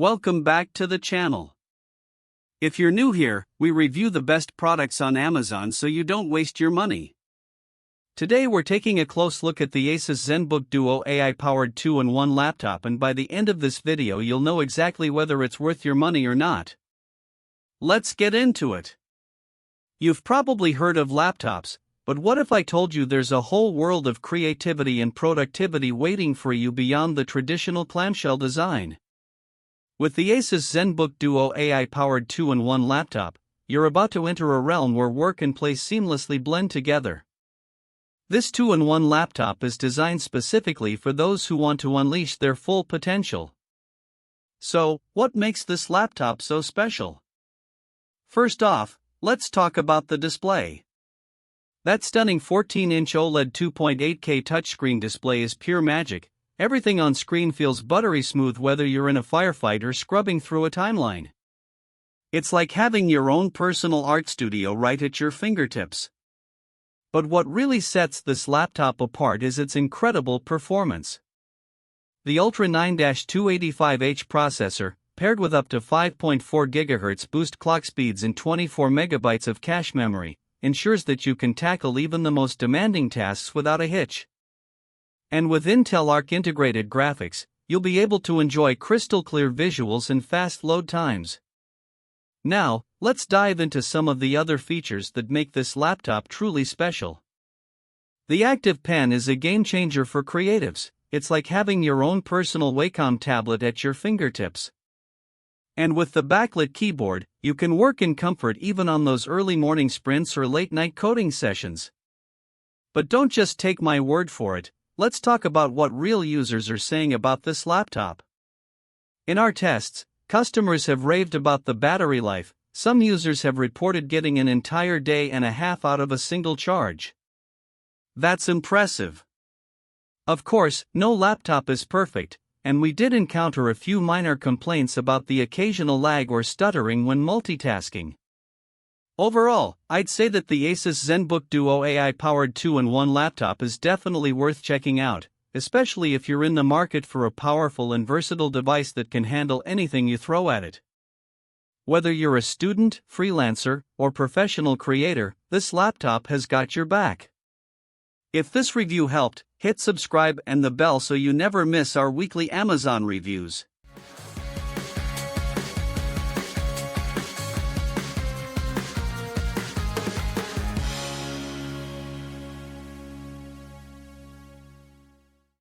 Welcome back to the channel. If you're new here, we review the best products on Amazon so you don't waste your money. Today we're taking a close look at the Asus Zenbook Duo AI-powered 2-in-1 laptop, and by the end of this video you'll know exactly whether it's worth your money or not. Let's get into it. You've probably heard of laptops, but what if I told you there's a whole world of creativity and productivity waiting for you beyond the traditional clamshell design? With the Asus Zenbook Duo AI-powered 2-in-1 laptop, you're about to enter a realm where work and play seamlessly blend together. This 2-in-1 laptop is designed specifically for those who want to unleash their full potential. So, what makes this laptop so special? First off, let's talk about the display. That stunning 14-inch OLED 2.8K touchscreen display is pure magic. Everything on screen feels buttery smooth whether you're in a firefight or scrubbing through a timeline. It's like having your own personal art studio right at your fingertips. But what really sets this laptop apart is its incredible performance. The Ultra 9-285H processor, paired with up to 5.4 GHz boost clock speeds and 24 MB of cache memory, ensures that you can tackle even the most demanding tasks without a hitch. And with Intel Arc integrated graphics, you'll be able to enjoy crystal-clear visuals and fast load times. Now, let's dive into some of the other features that make this laptop truly special. The Active Pen is a game-changer for creatives. It's like having your own personal Wacom tablet at your fingertips. And with the backlit keyboard, you can work in comfort even on those early morning sprints or late-night coding sessions. But don't just take my word for it. Let's talk about what real users are saying about this laptop. In our tests, customers have raved about the battery life. Some users have reported getting an entire day and a half out of a single charge. That's impressive. Of course, no laptop is perfect, and we did encounter a few minor complaints about the occasional lag or stuttering when multitasking. Overall, I'd say that the Asus Zenbook Duo AI-powered 2-in-1 laptop is definitely worth checking out, especially if you're in the market for a powerful and versatile device that can handle anything you throw at it. Whether you're a student, freelancer, or professional creator, this laptop has got your back. If this review helped, hit subscribe and the bell so you never miss our weekly Amazon reviews.